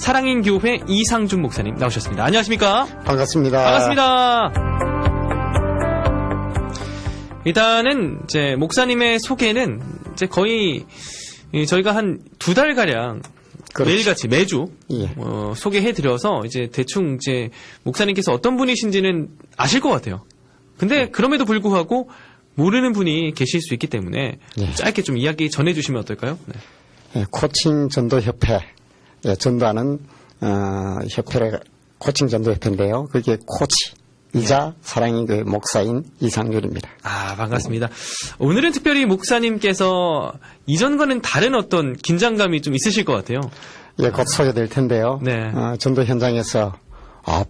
사랑인교회 이상준 목사님 나오셨습니다. 안녕하십니까? 반갑습니다. 반갑습니다. 일단은 이제 목사님의 소개는 이제 거의 저희가 한 2달가량 그렇죠. 매일같이 매주 예. 소개해드려서 이제 대충 이제 목사님께서 어떤 분이신지는 아실 것 같아요. 근데 그럼에도 불구하고 모르는 분이 계실 수 있기 때문에 예. 짧게 좀 이야기 전해주시면 어떨까요? 네. 예, 코칭 전도협회, 예, 전도하는 협회, 코칭 전도협회인데요. 그게 코치이자 사랑인교회 목사인 이상률입니다. 아, 반갑습니다. 오늘은 특별히 목사님께서 이전과는 다른 어떤 긴장감이 좀 있으실 것 같아요. 예, 곧 소개될 텐데요. 네. 전도 현장에서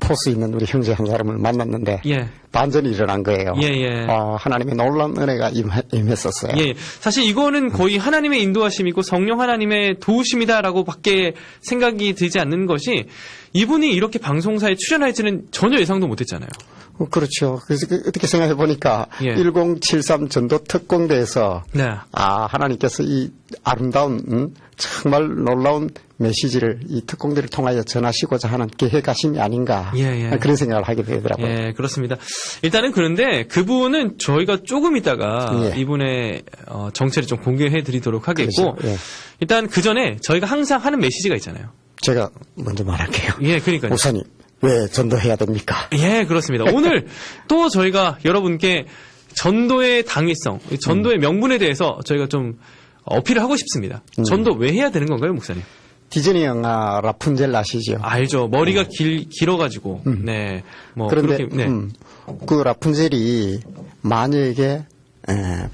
포스 있는 우리 형제 한 사람을 만났는데 예. 반전이 일어난 거예요. 예, 예. 하나님의 놀라운 은혜가 임했었어요. 예, 사실 이거는 거의 하나님의 인도하심이고 성령 하나님의 도우심이다라고 밖에 생각이 들지 않는 것이 이분이 이렇게 방송사에 출연할지는 전혀 예상도 못했잖아요. 그렇죠. 그래서 어떻게 생각해 보니까 예. 1073 전도 특공대에서 네. 하나님께서 이 아름다운 정말 놀라운 메시지를 이 특공대를 통하여 전하시고자 하는 계획하심이 아닌가 예, 예. 그런 생각을 하게 되더라고요. 예, 그렇습니다. 일단은 그런데 그분은 저희가 조금 있다가 예. 이분의 정체를 좀 공개해 드리도록 하겠고 그렇죠. 예. 일단 그 전에 저희가 항상 하는 메시지가 있잖아요. 제가 먼저 말할게요. 예, 그러니까요. 목사님, 왜 전도해야 됩니까? 예, 그렇습니다. 오늘 또 저희가 여러분께 전도의 당위성, 전도의 명분에 대해서 저희가 좀 어필을 하고 싶습니다. 전도 왜 해야 되는 건가요, 목사님? 디즈니 영화 라푼젤 아시죠? 알죠. 머리가 길어가지고. 네. 뭐 그런데 그렇게, 네. 그 라푼젤이 마녀에게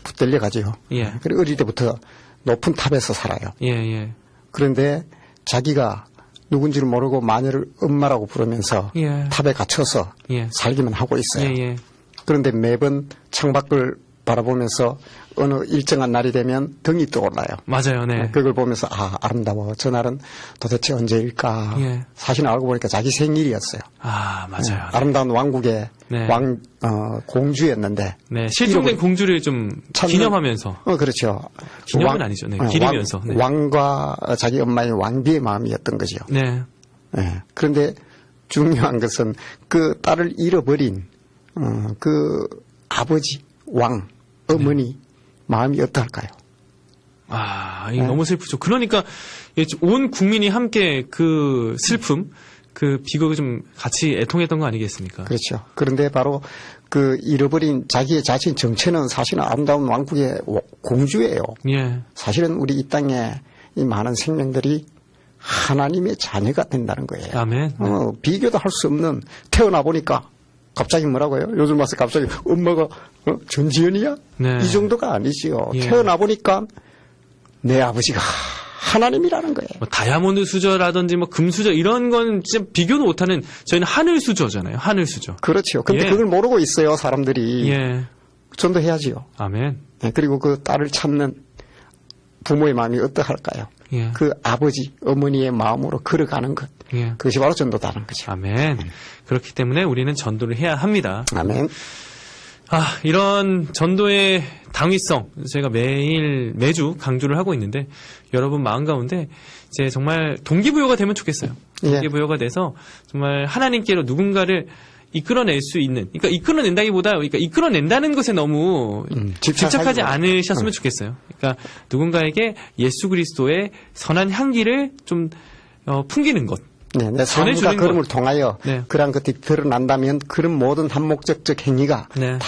붙들려 가지고 예. 그리고 어릴 때부터 높은 탑에서 살아요. 예, 예. 그런데 자기가 누군지를 모르고 마녀를 엄마라고 부르면서 예. 탑에 갇혀서 예. 살기만 하고 있어요. 예, 예. 그런데 매번 창밖을 바라보면서 어느 일정한 날이 되면 등이 떠올라요. 맞아요. 네. 그걸 보면서 아름다워. 저 날은 도대체 언제일까. 예. 사실 알고 보니까 자기 생일이었어요. 아, 맞아요. 아름다운 왕국의 네. 공주였는데. 네. 실종된 공주를 좀 기념하면서. 그렇죠. 기념은 아니죠. 네. 기리면서. 네. 왕과 자기 엄마의 왕비의 마음이었던 거죠. 네. 네. 그런데 중요한 것은 그 딸을 잃어버린 그 아버지, 왕, 어머니 마음이 어떨까요? 이거 너무 슬프죠. 그러니까 온 국민이 함께 그 슬픔, 그 비극을 좀 같이 애통했던 거 아니겠습니까? 그렇죠. 그런데 바로 그 잃어버린 자기의 자신 정체는 사실은 아름다운 왕국의 공주예요. 예. 사실은 우리 이 땅에 이 많은 생명들이 하나님의 자녀가 된다는 거예요. 아멘. 네. 비교도 할 수 없는 태어나 보니까 갑자기 뭐라고요? 요즘 와서 갑자기 엄마가 전지현이야? 네. 이 정도가 아니지요. 예. 태어나 보니까 내 아버지가 하나님이라는 거예요. 뭐 다이아몬드 수저라든지 뭐 금 수저 이런 건 진짜 비교도 못하는 저희는 하늘 수저잖아요. 하늘 수저. 그렇죠. 근데 예. 그걸 모르고 있어요, 사람들이. 예. 전도해야지요. 아멘. 네, 그리고 그 딸을 찾는 부모의 마음이 어떠할까요? 예. 그 아버지, 어머니의 마음으로 걸어가는 것. 예. 그것이 바로 전도다는 거죠. 아멘. 그렇기 때문에 우리는 전도를 해야 합니다. 아멘. 이런 전도의 당위성 제가 매주 강조를 하고 있는데 여러분 마음 가운데 이제 정말 동기부여가 되면 좋겠어요. 예. 동기부여가 돼서 정말 하나님께로 누군가를 이끌어낼 수 있는, 그러니까 이끌어낸다기보다, 그러니까 이끌어낸다는 것에 너무 집착하지 않으셨으면 좋겠어요. 그러니까 누군가에게 예수 그리스도의 선한 향기를 좀 풍기는 것. 네, 내 삶과 걸음을 통하여 네. 그러한 것들이 드러난다면 그런 모든 한목적적 행위가 네. 다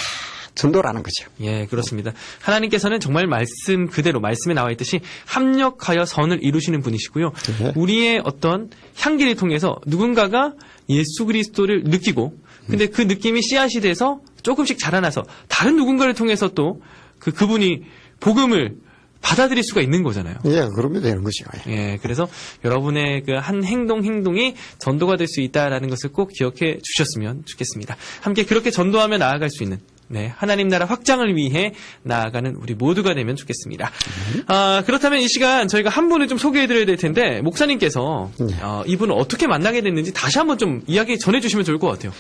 전도라는 거죠. 예, 그렇습니다. 하나님께서는 정말 말씀 그대로 말씀에 나와 있듯이 합력하여 선을 이루시는 분이시고요. 네. 우리의 어떤 향기를 통해서 누군가가 예수 그리스도를 느끼고 근데 그 느낌이 씨앗이 돼서 조금씩 자라나서 다른 누군가를 통해서 또 그분이 복음을 받아들일 수가 있는 거잖아요. 예, 그러면 되는 거죠. 예, 그래서 여러분의 그 한 행동이 전도가 될 수 있다라는 것을 꼭 기억해 주셨으면 좋겠습니다. 함께 그렇게 전도하며 나아갈 수 있는 하나님 나라 확장을 위해 나아가는 우리 모두가 되면 좋겠습니다. 그렇다면 이 시간 저희가 한 분을 좀 소개해드려야 될 텐데 목사님께서 이분을 어떻게 만나게 됐는지 다시 한번 좀 이야기 전해주시면 좋을 것 같아요.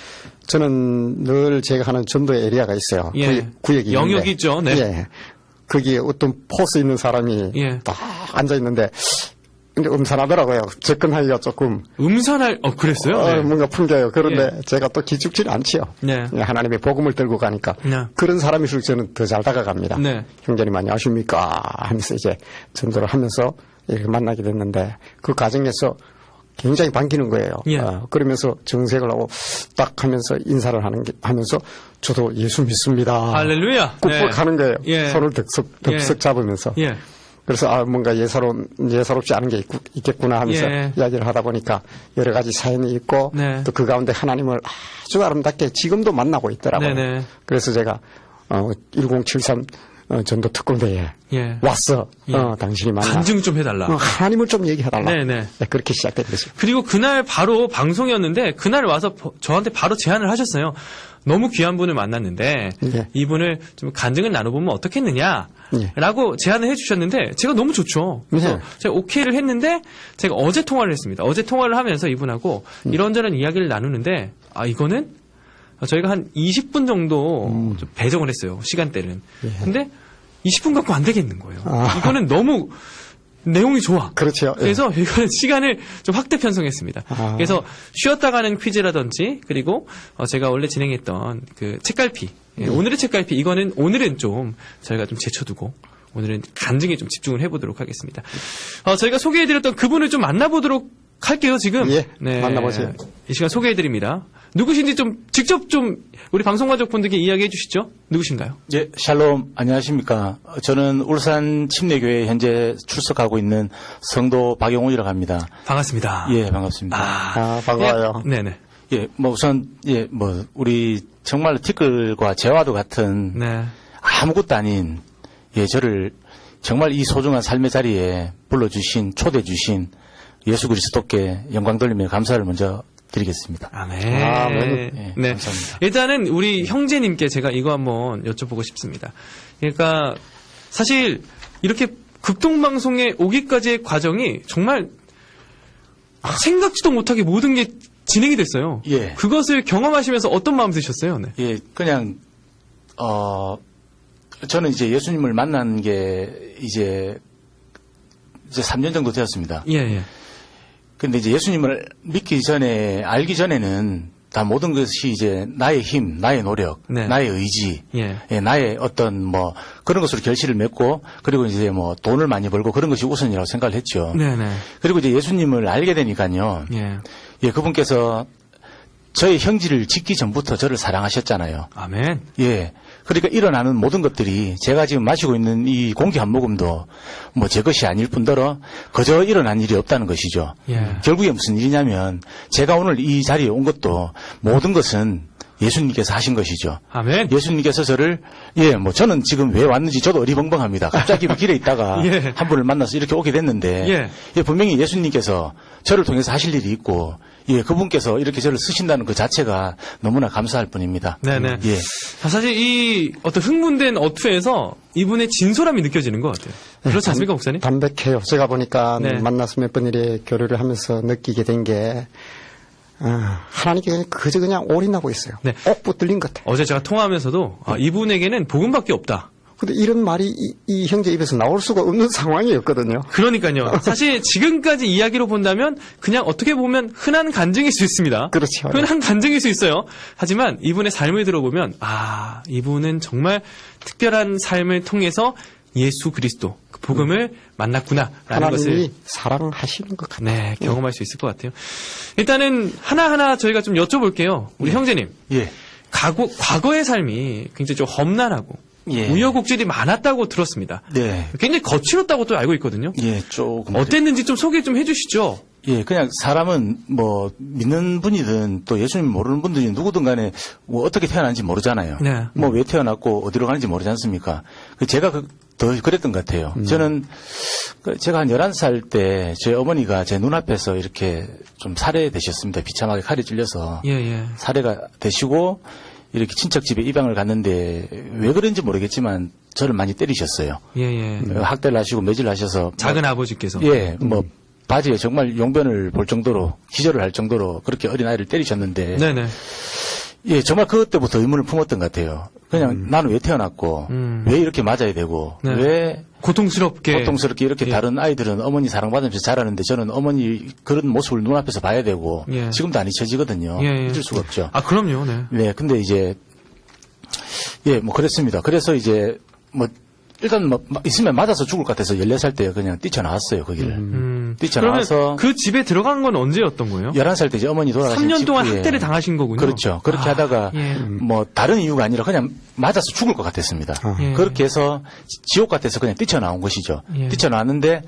저는 늘 제가 하는 전도의 에리아가 있어요. 예. 구역이 영역이 있죠. 네. 예. 거기에 어떤 포스 있는 사람이 예. 딱 앉아 있는데 근데 음산하더라고요. 접근하기가 조금 그랬어요? 네. 뭔가 풍겨요. 그런데 제가 또 기죽지는 않지요. 네. 하나님의 복음을 들고 가니까 네. 그런 사람일수록 저는 더 잘 다가갑니다. 네. 형제님 안녕하십니까 하면서 이제 전도를 하면서 이렇게 만나게 됐는데 그 과정에서 굉장히 반기는 거예요. 예. 그러면서 정색을 하고 딱 하면서 인사를 하면서 저도 예수 믿습니다. 할렐루야. 꾹꾹 네. 하는 거예요. 예. 손을 덥석 잡으면서. 예. 그래서 뭔가 예사롭지 않은 게 있겠구나 하면서 예. 이야기를 하다 보니까 여러 가지 사연이 있고 네. 또 그 가운데 하나님을 아주 아름답게 지금도 만나고 있더라고요. 네네. 그래서 제가 1073 전도 특공대에 예. 왔어. 예. 당신이 만나. 간증 좀 해달라. 하나님을 좀 얘기해달라. 네네. 네, 그렇게 시작됐어요. 그리고 그날 바로 방송이었는데 그날 와서 저한테 바로 제안을 하셨어요. 너무 귀한 분을 만났는데 예. 이분을 좀 간증을 나눠보면 어떻겠느냐 예. 라고 제안을 해주셨는데 제가 너무 좋죠. 그래서 예. 제가 오케이를 했는데 제가 어제 통화를 했습니다. 어제 통화를 하면서 이분하고 이런저런 이야기를 나누는데 이거는 저희가 한 20분 정도 좀 배정을 했어요. 시간대는. 근데 20분 갖고 안 되겠는 거예요. 이거는 너무 내용이 좋아. 그렇죠. 예. 그래서 이거는 시간을 좀 확대 편성했습니다. 아. 그래서 쉬었다 가는 퀴즈라든지 그리고 제가 원래 진행했던 그 책갈피 오늘의 책갈피 이거는 오늘은 좀 저희가 좀 제쳐두고 오늘은 간증에 좀 집중을 해보도록 하겠습니다. 저희가 소개해드렸던 그분을 좀 만나보도록 할게요. 지금 예, 만나보세요. 이 시간 소개해드립니다. 누구신지 좀 직접 좀 우리 방송가족분들께 이야기해 주시죠. 누구신가요? 예, 샬롬, 안녕하십니까. 저는 울산 침례교회에 현재 출석하고 있는 성도 박용훈이라고 합니다. 반갑습니다. 예, 반갑습니다. 반가워요. 네네. 예, 우선, 우리 정말 티끌과 재화도 같은 네. 아무것도 아닌, 저를 정말 이 소중한 삶의 자리에 불러주신, 초대주신 예수 그리스도께 영광 돌리며 감사를 먼저 드리겠습니다. 아멘. 네, 네. 감사합니다. 일단은 우리 형제님께 제가 이거 한번 여쭤보고 싶습니다. 그러니까 사실 이렇게 극동방송에 오기까지의 과정이 정말 생각지도 못하게 모든 게 진행이 됐어요. 예. 그것을 경험하시면서 어떤 마음 드셨어요? 네. 예, 그냥, 저는 이제 예수님을 만난 게 이제 3년 정도 되었습니다. 예, 예. 근데 이제 예수님을 믿기 전에, 알기 전에는 다 모든 것이 이제 나의 힘, 나의 노력, 네. 나의 의지, 예. 나의 어떤 그런 것으로 결실을 맺고, 그리고 이제 돈을 많이 벌고 그런 것이 우선이라고 생각을 했죠. 네네. 그리고 이제 예수님을 알게 되니까요. 예. 그분께서 저의 형질을 짓기 전부터 저를 사랑하셨잖아요. 아멘. 예. 그러니까 일어나는 모든 것들이 제가 지금 마시고 있는 이 공기 한 모금도 제 것이 아닐 뿐더러 그저 일어난 일이 없다는 것이죠. 예. 결국에 무슨 일이냐면 제가 오늘 이 자리에 온 것도 모든 것은 예수님께서 하신 것이죠. 아멘. 예수님께서 저를 저는 지금 왜 왔는지 저도 어리벙벙합니다. 갑자기 길에 있다가 예. 한 분을 만나서 이렇게 오게 됐는데 분명히 예수님께서 저를 통해서 하실 일이 있고 그분께서 이렇게 저를 쓰신다는 그 자체가 너무나 감사할 뿐입니다. 네네. 예. 사실 이 어떤 흥분된 어투에서 이분의 진솔함이 느껴지는 것 같아요. 그렇지 않습니까, 목사님? 담백해요. 제가 보니까 네. 만나서 몇 번 이래 교류를 하면서 느끼게 된 게 하나님께 그냥 올인하고 있어요. 네. 꼭 붙들린 것 같아요. 어제 제가 통화하면서도 이분에게는 복음밖에 없다. 근데 이런 말이 이 형제 입에서 나올 수가 없는 상황이었거든요. 그러니까요. 사실 지금까지 이야기로 본다면 그냥 어떻게 보면 흔한 간증일 수 있습니다. 그렇죠. 흔한 간증일 수 있어요. 하지만 이분의 삶을 들어보면 이분은 정말 특별한 삶을 통해서 예수 그리스도 그 복음을 만났구나라는 하나님이 것을 사랑하시는 것 같아요. 네, 경험할 수 있을 것 같아요. 일단은 하나하나 저희가 좀 여쭤볼게요. 우리 형제님. 예. 과거의 삶이 굉장히 좀 험난하고 예. 우여곡절이 많았다고 들었습니다. 네. 굉장히 거칠었다고 또 알고 있거든요. 예, 조금. 어땠는지 좀 소개 좀 해주시죠. 예, 그냥 사람은 믿는 분이든 또 예수님 모르는 분들이 누구든 간에 어떻게 태어난지 모르잖아요. 네. 왜 태어났고 어디로 가는지 모르지 않습니까? 제가 더 그랬던 것 같아요. 저는 제가 한 11살 때 제 어머니가 제 눈앞에서 이렇게 좀 살해되셨습니다. 비참하게 칼에 찔려서. 예. 살해가 되시고 이렇게 친척 집에 입양을 갔는데 왜 그런지 모르겠지만 저를 많이 때리셨어요. 예. 학대를 하시고 매질을 하셔서 작은 아버지께서. 예, 바지에 정말 용변을 볼 정도로 기절을 할 정도로 그렇게 어린아이를 때리셨는데 네네. 예, 정말 그때부터 의문을 품었던 것 같아요. 그냥 나는 왜 태어났고 왜 이렇게 맞아야 되고 네. 왜 고통스럽게 이렇게 예. 다른 아이들은 어머니 사랑받으면서 자라는데 저는 어머니 그런 모습을 눈앞에서 봐야 되고 예. 지금도 안 잊혀지거든요. 예, 예. 잊을 수가 없죠. 아, 그럼요. 네. 네, 근데 이제 예, 뭐 그랬습니다. 그래서 이제 뭐 일단 뭐 있으면 맞아서 죽을 것 같아서 14살 때 그냥 뛰쳐나왔어요, 거기를. 뛰쳐나와서 그러면 그 집에 들어간 건 언제였던 거예요? 11살 때 이제 어머니 돌아가신 3년 동안 직후에 학대를 당하신 거군요. 그렇죠. 그렇게 하다가 예. 뭐 다른 이유가 아니라 그냥 맞아서 죽을 것 같았습니다. 예. 그렇게 해서 지옥 같아서 그냥 뛰쳐나온 것이죠. 예. 뛰쳐나왔는데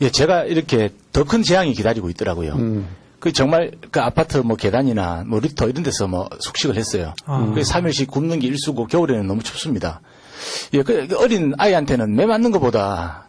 예, 제가 이렇게 더 큰 재앙이 기다리고 있더라고요. 그 정말 그 아파트 뭐 계단이나 뭐 리터 이런 데서 뭐 숙식을 했어요. 그 3일씩 굶는 게 일수고 겨울에는 너무 춥습니다. 예, 그 어린 아이한테는 매 맞는 것보다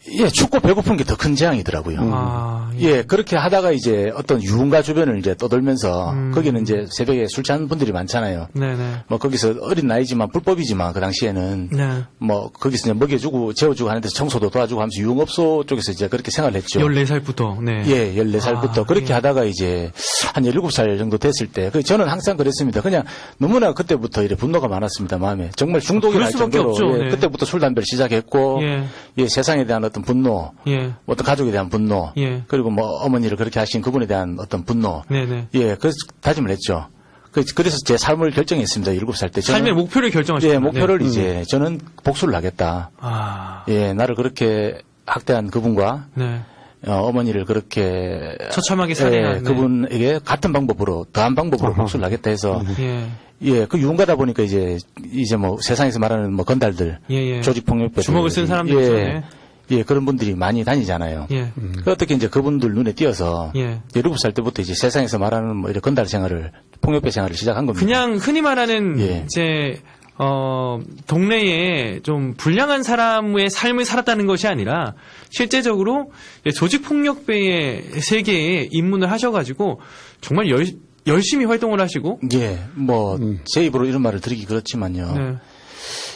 예, 춥고 배고픈 게 더 큰 재앙이더라고요. 아, 예, 그렇게 하다가 이제 어떤 유흥가 주변을 이제 떠돌면서 거기는 이제 새벽에 술 취하는 분들이 많잖아요. 네네. 뭐 거기서 어린 나이지만 불법이지만 그 당시에는 네. 뭐 거기서 이제 먹여주고 재워주고 하는 데서 청소도 도와주고 하면서 유흥업소 쪽에서 이제 그렇게 생활을 했죠. 14살부터. 네. 예, 14살부터 아, 그렇게 예. 하다가 이제 한 17살 정도 됐을 때, 저는 항상 그랬습니다. 그냥 너무나 그때부터 이래 분노가 많았습니다, 마음에. 정말 중독이 그럴 날 수밖에 정도로. 없죠. 예, 네. 그때부터 술, 담배를 시작했고, 예. 예, 세상에 대한 어떤 분노, 예. 어떤 가족에 대한 분노, 예. 그리고 뭐 어머니를 그렇게 하신 그분에 대한 어떤 분노, 네네. 예, 그래서 다짐을 했죠. 그래서 제 삶을 결정했습니다, 17살 때. 저는 삶의 목표를 결정하셨죠. 예, 목표를 이제 저는 복수를 하겠다. 아. 예, 나를 그렇게 학대한 그분과 네. 어머니를 그렇게 처참하게 살해한, 예, 네. 그분에게 같은 방법으로 더한 방법으로 복수를 하겠다 해서 예. 예, 그 유흥가다 보니까 이제 뭐 세상에서 말하는 뭐 건달들, 예, 예. 조직폭력배들, 주먹을 쓴 사람들 예, 있잖아요. 예, 그런 분들이 많이 다니잖아요. 예. 그 어떻게 이제 그분들 눈에 띄어서 예. 17살 때부터 이제 세상에서 말하는 뭐 이런 건달 생활을, 폭력배 생활을 시작한 겁니다. 그냥 흔히 말하는 예. 이제 동네에 좀 불량한 사람의 삶을 살았다는 것이 아니라 실제적으로 조직 폭력배의 세계에 입문을 하셔가지고 정말 열심히 활동을 하시고 예, 뭐 제 입으로 이런 말을 드리기 그렇지만요.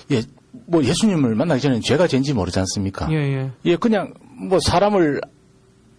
네. 예, 뭐 예수님을 만나기 전에는 죄가 죄인지 모르지 않습니까? 예, 예. 예, 그냥 뭐 사람을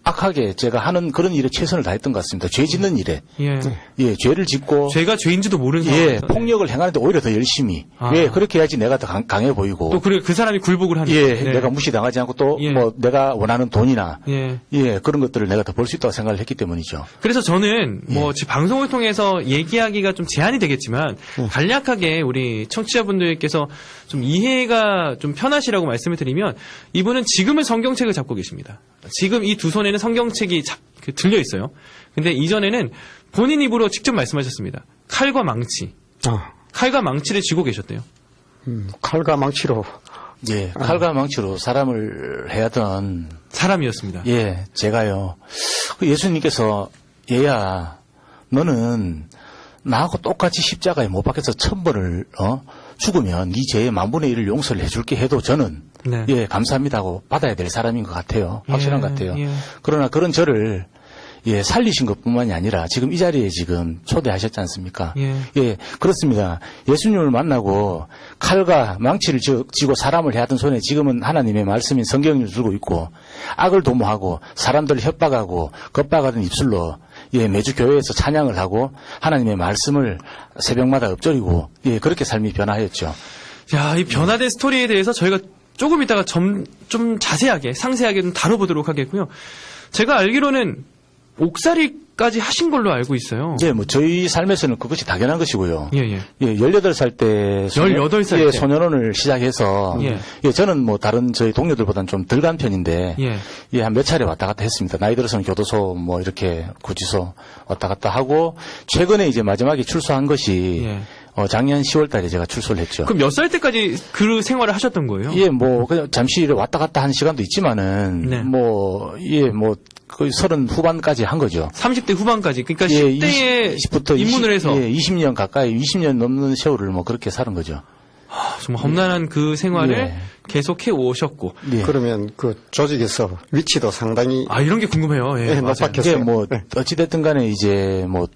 악하게 제가 하는 그런 일에 최선을 다했던 것 같습니다. 죄 짓는 일에. 예. 예, 죄를 짓고. 죄가 죄인지도 모르는 예, 상황에서 폭력을 행하는데 오히려 더 열심히. 아. 왜 그렇게 해야지 내가 더 강해 보이고. 또 그 사람이 굴복을 하는 예, 네. 내가 무시당하지 않고 또 예. 뭐 내가 원하는 돈이나 예. 예, 그런 것들을 내가 더 벌 수 있다고 생각을 했기 때문이죠. 그래서 저는 예. 뭐 지금 방송을 통해서 얘기하기가 좀 제한이 되겠지만 간략하게 우리 청취자분들께서 좀 이해가 좀 편하시라고 말씀을 드리면 이분은 지금은 성경책을 잡고 계십니다. 지금 이 두 손에는 성경책이 들려 있어요. 근데 이전에는 본인 입으로 직접 말씀하셨습니다. 칼과 망치. 칼과 망치를 쥐고 계셨대요. 칼과 망치로 예, 칼과 망치로 사람을 해야던 사람이었습니다. 예, 제가요. 그 예수님께서 얘야, 너는 나하고 똑같이 십자가에 못 박혀서 1000번을 죽으면 네 죄의 10,000분의 1을 용서를 해줄게 해도 저는 네. 예, 감사합니다 하고 받아야 될 사람인 것 같아요. 확실한 것 같아요. 예. 그러나 그런 저를 예, 살리신 것뿐만이 아니라 지금 이 자리에 지금 초대하셨지 않습니까? 예. 그렇습니다. 예수님을 만나고 칼과 망치를 쥐고 사람을 해하던 손에 지금은 하나님의 말씀인 성경을 들고 있고 악을 도모하고 사람들을 협박하고 겁박하던 입술로 예, 매주 교회에서 찬양을 하고 하나님의 말씀을 새벽마다 읊조리고 예, 그렇게 삶이 변화하였죠. 야, 이 변화된 스토리에 대해서 저희가 조금 이따가 좀 자세하게, 상세하게 좀 다뤄보도록 하겠고요. 제가 알기로는 옥살이까지 하신 걸로 알고 있어요. 예, 뭐 저희 삶에서는 그것이 당연한 것이고요. 예, 예. 예, 18살 때 18살 예, 때. 소년원을 시작해서 예. 예, 저는 뭐 다른 저희 동료들보다는 좀 덜 간 편인데 예. 예, 한 몇 차례 왔다 갔다 했습니다. 나이 들어서는 교도소 뭐 이렇게 구치소 왔다 갔다 하고 최근에 이제 마지막에 출소한 것이 예. 작년 10월 달에 제가 출소를 했죠. 그럼 몇 살 때까지 그 생활을 하셨던 거예요? 예, 뭐 그냥 잠시 왔다 갔다 한 시간도 있지만은 네. 뭐 예, 뭐 거의 30 후반까지 한 거죠. 30대 후반까지. 그러니까 예, 10대에 20부터 입문을 해서 예, 20년 가까이 20년 넘는 세월을 뭐 그렇게 사는 거죠. 정말 험난한 그 생활을 예. 계속해 오셨고. 예. 그러면 그 조직에서 위치도 상당히 아, 이런 게 궁금해요. 예, 예, 맞아요. 높았겠어요. 이게 뭐 네. 어찌됐든 간에 이제 뭐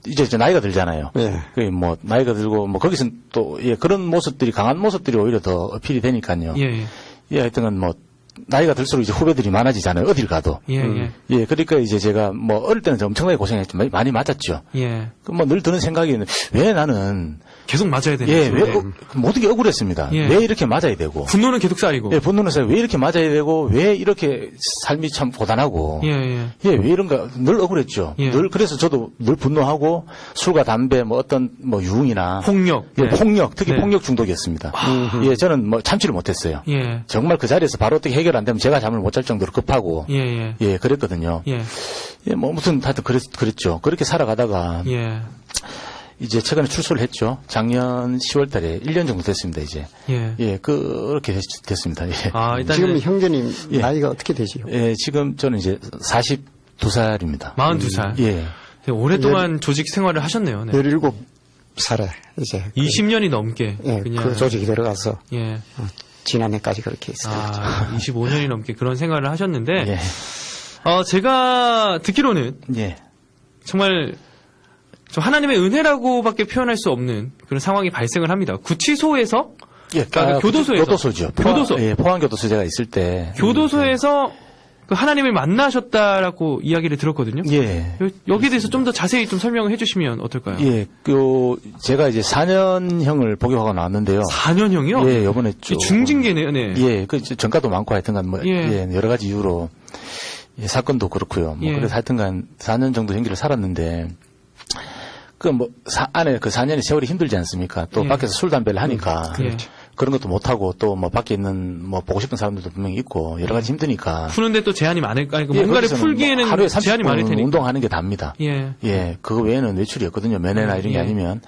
이제 나이가 들잖아요. 예. 그 뭐 나이가 들고 뭐 거기서 또 예, 그런 모습들이 강한 모습들이 오히려 더 어필이 되니까요. 예, 예. 예, 하여튼간 뭐 나이가 들수록 이제 후배들이 많아지잖아요. 어딜 가도. 예. 예, 그러니까 이제 제가 뭐 어릴 때는 엄청나게 고생했죠. 많이 맞았죠. 예. 뭐 늘 드는 생각이 왜 나는 계속 맞아야 되는 예, 거죠. 왜 모든 게 억울했습니다. 예. 왜 이렇게 맞아야 되고. 분노는 계속 쌓이고. 예, 분노는 왜 이렇게 맞아야 되고 왜 이렇게 삶이 참 고단하고. 예. 예, 왜 이런가 늘 억울했죠. 예. 늘 그래서 저도 늘 분노하고 술과 담배 뭐 어떤 뭐 유흥이나 폭력. 예, 네. 폭력 특히 네. 폭력 중독이었습니다. 예, 저는 뭐 참지를 못했어요. 예. 정말 그 자리에서 바로 어떻게 해결 안 되면 제가 잠을 못 잘 정도로 급하고 예. 예, 그랬거든요. 예. 예, 뭐 무슨 하여튼 그랬죠. 그렇게 살아가다가 예. 이제 최근에 출소를 했죠. 작년 10월 달에 1년 정도 됐습니다, 이제. 예. 예, 그렇게 됐습니다. 예. 아, 일단 지금 형제님 예. 나이가 어떻게 되지요? 예, 지금 저는 이제 42살입니다. 42살. 예. 오랫동안 조직 생활을 하셨네요. 네. 17살에 이제 20년이 넘게 예, 그냥 그 조직에 들어가서 예. 지난해까지 그렇게 했어요. 25년이 넘게 그런 생활을 하셨는데 예. 제가 듣기로는 예. 정말 좀 하나님의 은혜라고밖에 표현할 수 없는 그런 상황이 발생을 합니다. 구치소에서 예, 그러니까 교도소에서. 교도소죠. 교도소. 예, 포항교도소 제가 있을 때. 교도소에서 그 하나님을 만나셨다라고 이야기를 들었거든요. 예. 여기에 대해서 좀 더 자세히 좀 설명을 해주시면 어떨까요? 예, 제가 이제 4년형을 복역하고 나왔는데요. 4년형이요? 예, 요번에 쭉. 중징계네요, 네. 예, 전과도 많고 하여튼간 뭐, 예. 예, 여러 가지 이유로, 예, 사건도 그렇고요. 뭐, 예. 그래서 하여튼간 4년 정도 형기를 살았는데, 안에 그 4년의 세월이 힘들지 않습니까? 또 예. 밖에서 술, 담배를 하니까. 예. 그런 것도 못하고 또 뭐 밖에 있는 뭐 보고 싶은 사람들도 분명히 있고 여러 가지 힘드니까. 푸는데 또 제한이 많을까? 예, 뭔가를 거기서는 풀기에는 뭐 하루에 제한이 많을 30분 테니까. 운동하는 게 답니다. 예. 예, 그거 외에는 외출이 없거든요. 면회나 이런 게 예. 아니면.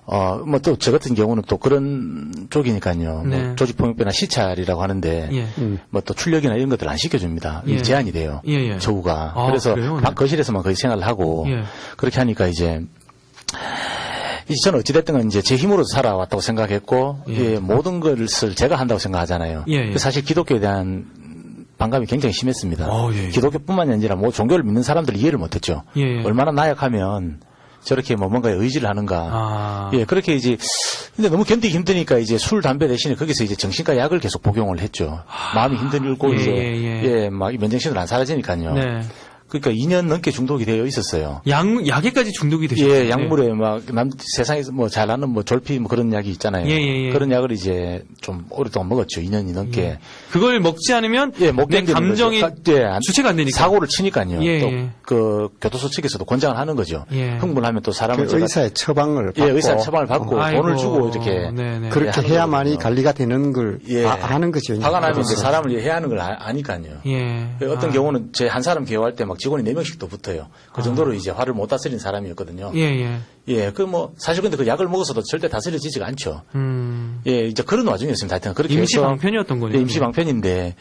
뭐 또 저 같은 경우는 또 그런 쪽이니까요. 네. 뭐 조직폭력배나 시찰이라고 하는데 예. 뭐 또 출력이나 이런 것들 안 시켜줍니다. 예. 제한이 돼요. 예. 저우가. 아, 그래서 그래요? 네. 방 거실에서만 거의 생활을 하고 예. 그렇게 하니까 이제 저는 어찌됐든 간 이제 제 힘으로 살아왔다고 생각했고 예. 예, 모든 것을 제가 한다고 생각하잖아요. 예. 사실 기독교에 대한 반감이 굉장히 심했습니다. 예. 기독교뿐만이 아니라 뭐 종교를 믿는 사람들 이해를 못했죠. 예. 얼마나 나약하면 저렇게 뭐 뭔가에 의지를 하는가. 예, 그렇게 이제 근데 너무 견디기 힘드니까 이제 술, 담배 대신에 거기서 이제 정신과 약을 계속 복용을 했죠. 마음이 힘들고 이제 막 면정신으로 안 사라지니까요. 네. 그러니까 2년 넘게 중독이 되어 있었어요. 약에까지 중독이 되셨어요. 예, 약물에 막 세상에서 뭐 잘 아는 뭐 졸피 뭐 그런 약이 있잖아요. 예. 그런 약을 이제 좀 오랫동안 먹었죠. 2년이 넘게. 예. 그걸 먹지 않으면 예, 못 내 견디는 감정이 거죠. 주체가 안 되니까. 사고를 치니까요. 예. 또 그 교도소 측에서도 권장을 하는 거죠. 예. 흥분하면 또 사람을 그 의사의 처방을 받고 예, 의사 처방을 받고 아이고. 돈을 주고 이렇게 네네. 그렇게 하는 해야만이 거거든요. 관리가 되는 걸 예. 아는 거죠. 화가 나면 이제 그래서. 사람을 해야 하는 걸 아니까요. 예. 어떤 경우는 제 한 사람 개화할 때 막 직원이 4명씩도 붙어요. 그 정도로 이제 화를 못 다스린 사람이었거든요. 예. 예, 사실 근데 그 약을 먹어서도 절대 다스려지지가 않죠. 예, 이제 그런 와중이었습니다. 하여튼 그렇게 임시 해서 방편이었던 거네요. 예, 임시 방편인데,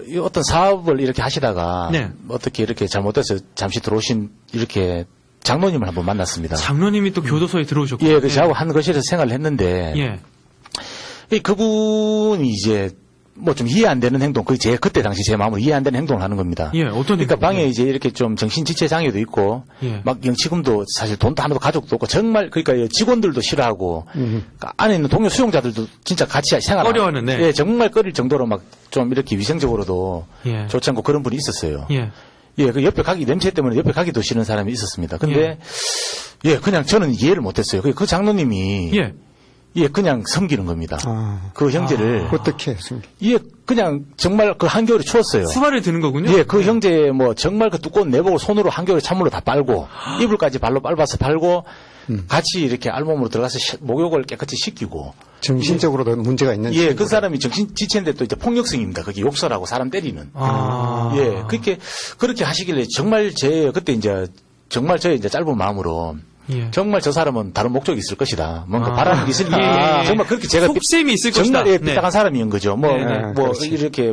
이 어떤 사업을 이렇게 하시다가, 네. 어떻게 이렇게 잘못해서 잠시 들어오신 이렇게 장로님을 한번 만났습니다. 장로님이 또 교도소에 들어오셨고. 예, 그 저하고 한 거실에서 생활을 했는데, 예. 그분이 이제 뭐 좀 이해 안 되는 행동, 그때 당시 제 마음으로 이해 안 되는 행동을 하는 겁니다. 예, 어떤 그러니까 행동? 방에 이제 이렇게 좀 정신지체 장애도 있고, 예. 막 영치금도 사실 돈도 하나도 가족도 없고, 정말 그러니까 직원들도 싫어하고, 그러니까 안에 있는 동료 수용자들도 진짜 같이 생활 꺼려하는, 네. 예, 정말 꺼릴 정도로 막 좀 이렇게 위생적으로도 예. 좋지 않고 그런 분이 있었어요. 예. 예, 그 옆에 냄새 때문에 옆에 가기도 싫은 사람이 있었습니다. 근데 예, 그냥 저는 이해를 못했어요. 그 장로님이 예. 그냥 섬기는 겁니다. 아. 그 형제를 어떻게 했습니까? 그냥 정말 그 한겨울에 추웠어요. 수발을 드는 거군요. 예, 그 형제 뭐 정말 그 두꺼운 내복을 손으로 한겨울에 찬물로 다 빨고 이불까지 발로 빨아서 팔고 같이 이렇게 알몸으로 들어가서 목욕을 깨끗이 씻기고. 정신적으로도 문제가 있는 예, 그 친구들. 사람이 정신 지체인데 또 이제 폭력성입니다. 그게 욕설하고 사람 때리는. 아. 예, 그렇게 하시길래 정말 그때 이제 정말 저의 이제 짧은 마음으로 예. 정말 저 사람은 다른 목적이 있을 것이다. 뭔가 바라는 게 있으니까. 예. 정말 그렇게 제가 속셈이 있을 정말 것이다. 삐딱한 사람인 거죠. 뭐 그렇지. 이렇게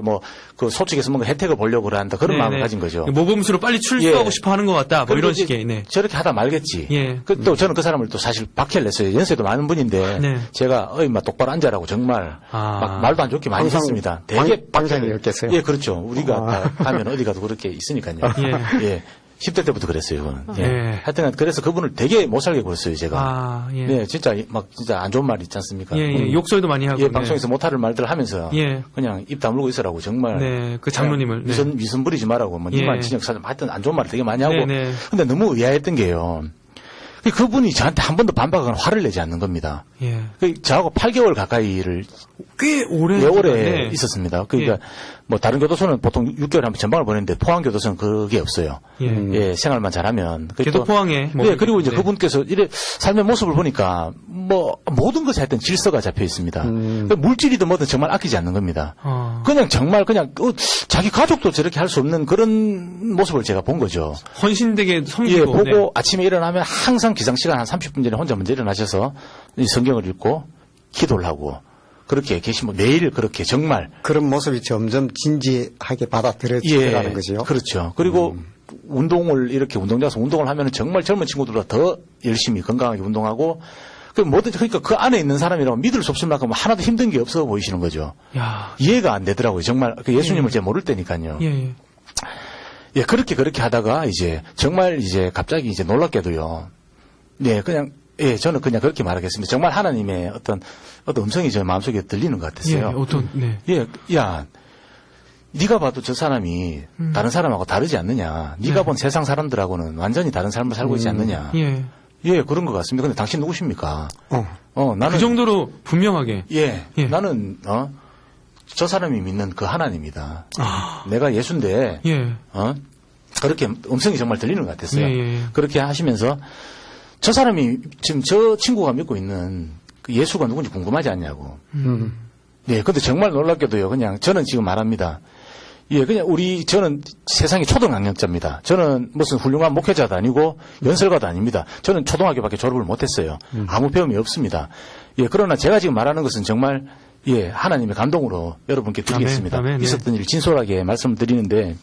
그 소측에서 뭔가 혜택을 보려고 그런다. 그런 마음을 가진 거죠. 모범수로 빨리 출소하고 예. 싶어 하는 것 같다. 뭐 그리고 이런 이제 식의. 네. 저렇게 하다 말겠지. 예. 또 저는 그 사람을 또 사실 박해를 냈어요. 연세도 많은 분인데 네. 제가 막 똑바로 앉아라고 정말 막 말도 안 좋게 많이 항상 했습니다. 되게 방장이었겠어요. 예, 그렇죠. 우리가 가면 어디 가도 그렇게 있으니까요. 예. 예. 10대 때부터 그랬어요, 그거는. 예. 예. 하여튼, 그래서 그분을 되게 못 살게 굴었어요, 제가. 아, 예. 네, 진짜, 진짜 안 좋은 말 있지 않습니까? 예, 예. 욕설도 많이 하고. 예, 네. 방송에서 못할 말들 하면서. 예. 그냥 입 다물고 있으라고, 정말. 네, 그 장로님을. 네. 위선 부리지 말라고, 뭐, 예. 니만 진영 사람, 하여튼 안 좋은 말을 되게 많이 하고. 네, 네. 근데 너무 의아했던 게요. 그분이 저한테 한 번도 반박하거나 화를 내지 않는 겁니다. 예. 저하고 8개월 가까이를 꽤 오래. 예, 오래 네. 있었습니다. 그러니까 뭐 다른 교도소는 보통 6개월에 한 번 전방을 보내는데 포항교도소는 그게 없어요. 예. 생활만 잘하면. 걔도 포항에. 뭐 네, 그리고 이제 네. 그분께서 이래 삶의 모습을 보니까 뭐 모든 것에 하여튼 질서가 잡혀 있습니다. 그러니까 물질이든 뭐든 정말 아끼지 않는 겁니다. 그냥 정말 그냥 자기 가족도 저렇게 할 수 없는 그런 모습을 제가 본 거죠. 헌신되게 예, 섬기고. 보고 네. 아침에 일어나면 항상 기상시간 한 30분 전에 혼자 먼저 일어나셔서 이 성경을 읽고 기도를 하고 그렇게 계시면 매일 그렇게 정말 그런 모습이 점점 진지하게 받아들여지더라는 거죠. 그렇죠. 그리고 운동을 이렇게 운동장에서 운동을 하면 정말 젊은 친구들보다 더 열심히 건강하게 운동하고 그러니까 그 안에 있는 사람이라고 믿을 수 없을 만큼 하나도 힘든 게 없어 보이시는 거죠. 야. 이해가 안 되더라고요. 정말 그 예수님을 제가 모를 때니까요. 예, 예. 예, 그렇게 하다가 이제 정말 이제 갑자기 이제 놀랍게도요. 네, 그냥 예, 저는 그냥 그렇게 말하겠습니다. 정말 하나님의 어떤 음성이 제 마음속에 들리는 것 예, 같았어요. 어떤, 네. 예, 야, 네가 봐도 저 사람이 다른 사람하고 다르지 않느냐. 네가 본 세상 사람들하고는 완전히 다른 삶을 살고 있지 않느냐. 예. 예, 그런 것 같습니다. 근데 당신 누구십니까? 나는 그 정도로 분명하게. 예, 예. 나는 저 사람이 믿는 그 하나님이다. 내가 예수인데 예. 그렇게 음성이 정말 들리는 것 같았어요. 예. 그렇게 하시면서 저 사람이 지금 저 친구가 믿고 있는 그 예수가 누군지 궁금하지 않냐고. 예, 근데 정말 놀랍게도요. 그냥 저는 지금 말합니다. 예, 그냥 저는 세상의 초등학력자입니다. 저는 무슨 훌륭한 목회자도 아니고 연설가도 아닙니다. 저는 초등학교밖에 졸업을 못했어요. 아무 배움이 없습니다. 예, 그러나 제가 지금 말하는 것은 정말 예, 하나님의 감동으로 여러분께 드리겠습니다. 아멘, 아멘, 네. 있었던 일 진솔하게 말씀을 드리는데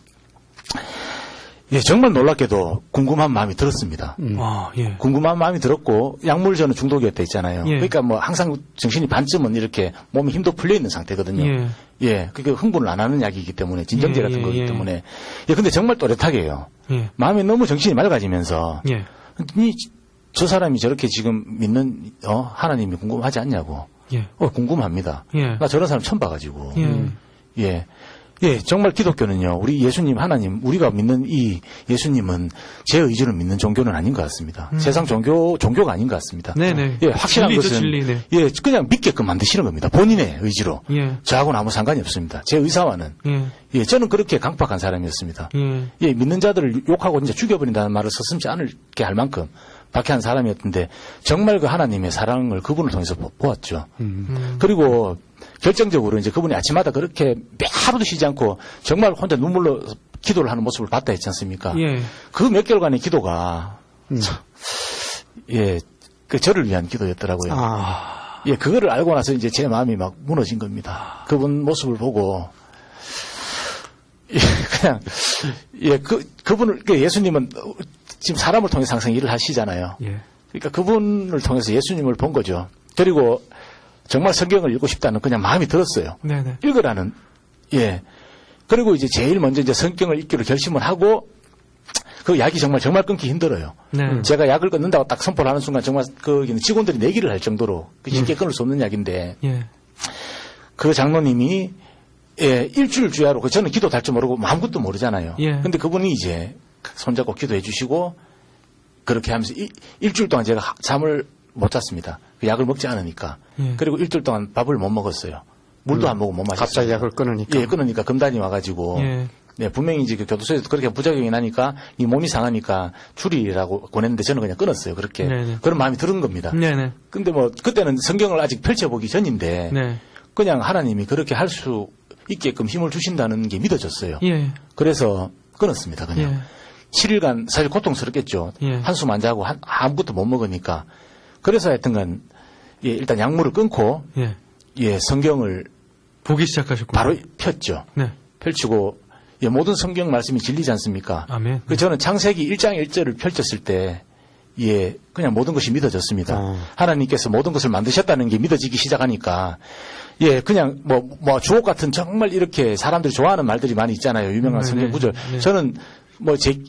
예, 정말 놀랍게도 궁금한 마음이 들었습니다. 와, 예. 궁금한 마음이 들었고 약물 저는 중독이었다 있잖아요. 예. 그러니까 뭐 항상 정신이 반쯤은 이렇게 몸에 힘도 풀려 있는 상태거든요. 예. 예, 그게 흥분을 안 하는 약이기 때문에 진정제 예, 같은 예, 거기 예. 때문에 예, 근데 정말 또렷하게요. 예. 마음이 너무 정신이 맑아지면서 예. 저 사람이 저렇게 지금 믿는 하나님이 궁금하지 않냐고. 예. 궁금합니다. 예. 나 저런 사람 처음 봐가지고. 예. 예. 예, 정말 기독교는요, 우리 예수님, 하나님, 우리가 믿는 이 예수님은 제 의지로 믿는 종교는 아닌 것 같습니다. 세상 종교가 아닌 것 같습니다. 네네. 예, 확실한 진리죠, 것은, 진리, 네. 예, 그냥 믿게끔 만드시는 겁니다. 본인의 의지로. 예. 저하고는 아무 상관이 없습니다. 제 의사와는. 예. 예, 저는 그렇게 강박한 사람이었습니다. 예. 예, 믿는 자들을 욕하고 진짜 죽여버린다는 말을 서슴지 않게 할 만큼 박해한 사람이었는데, 정말 그 하나님의 사랑을 그분을 통해서 보았죠. 그리고, 결정적으로 이제 그분이 아침마다 그렇게 하루도 쉬지 않고 정말 혼자 눈물로 기도를 하는 모습을 봤다 했지 않습니까? 예. 그 몇 개월간의 기도가 참, 예, 그 저를 위한 기도였더라고요. 예, 그거를 알고 나서 이제 제 마음이 막 무너진 겁니다. 그분 모습을 보고 예, 그냥 예, 그분을 예수님은 지금 사람을 통해서 항상 일을 하시잖아요. 예. 그러니까 그분을 통해서 예수님을 본 거죠. 그리고 정말 성경을 읽고 싶다는 그냥 마음이 들었어요. 네네. 읽으라는. 예. 그리고 이제 제일 먼저 이제 성경을 읽기로 결심을 하고 그 약이 정말 끊기 힘들어요. 네. 제가 약을 끊는다고 딱 선포를 하는 순간 정말 거기는 직원들이 내기를 할 정도로 쉽게 끊을 수 없는 약인데 예. 그 장로님이 예, 일주일 주야로 저는 기도 달 줄 모르고 아무것도 모르잖아요. 예. 근데 그분이 이제 손잡고 기도해 주시고 그렇게 하면서 일주일 동안 제가 잠을 못 잤습니다. 그 약을 먹지 않으니까. 예. 그리고 일주일 동안 밥을 못 먹었어요. 물도 안 먹고 못 마셨어요. 갑자기 약을 끊으니까. 예, 끊으니까 금단이 와가지고. 예. 네, 분명히 이제 그 교도소에서 그렇게 부작용이 나니까 이 몸이 상하니까 줄이라고 권했는데 저는 그냥 끊었어요. 그렇게. 네네. 그런 마음이 드는 겁니다. 네네. 근데 뭐 그때는 성경을 아직 펼쳐보기 전인데 네. 그냥 하나님이 그렇게 할 수 있게끔 힘을 주신다는 게 믿어졌어요. 예. 그래서 끊었습니다. 그냥. 예. 7일간 사실 고통스럽겠죠. 예. 한숨 안 자고 아무것도 못 먹으니까. 그래서 하여튼간 예, 일단 약물을 끊고 예. 예, 성경을 보기 시작하셨고. 바로 폈죠. 네. 펼치고 예, 모든 성경 말씀이 진리지 않습니까? 아멘. 그 저는 창세기 1장 1절을 펼쳤을 때 예, 그냥 모든 것이 믿어졌습니다. 하나님께서 모든 것을 만드셨다는 게 믿어지기 시작하니까 예, 그냥 뭐 주옥 같은 정말 이렇게 사람들이 좋아하는 말들이 많이 있잖아요. 유명한 네, 성경 구절. 네. 저는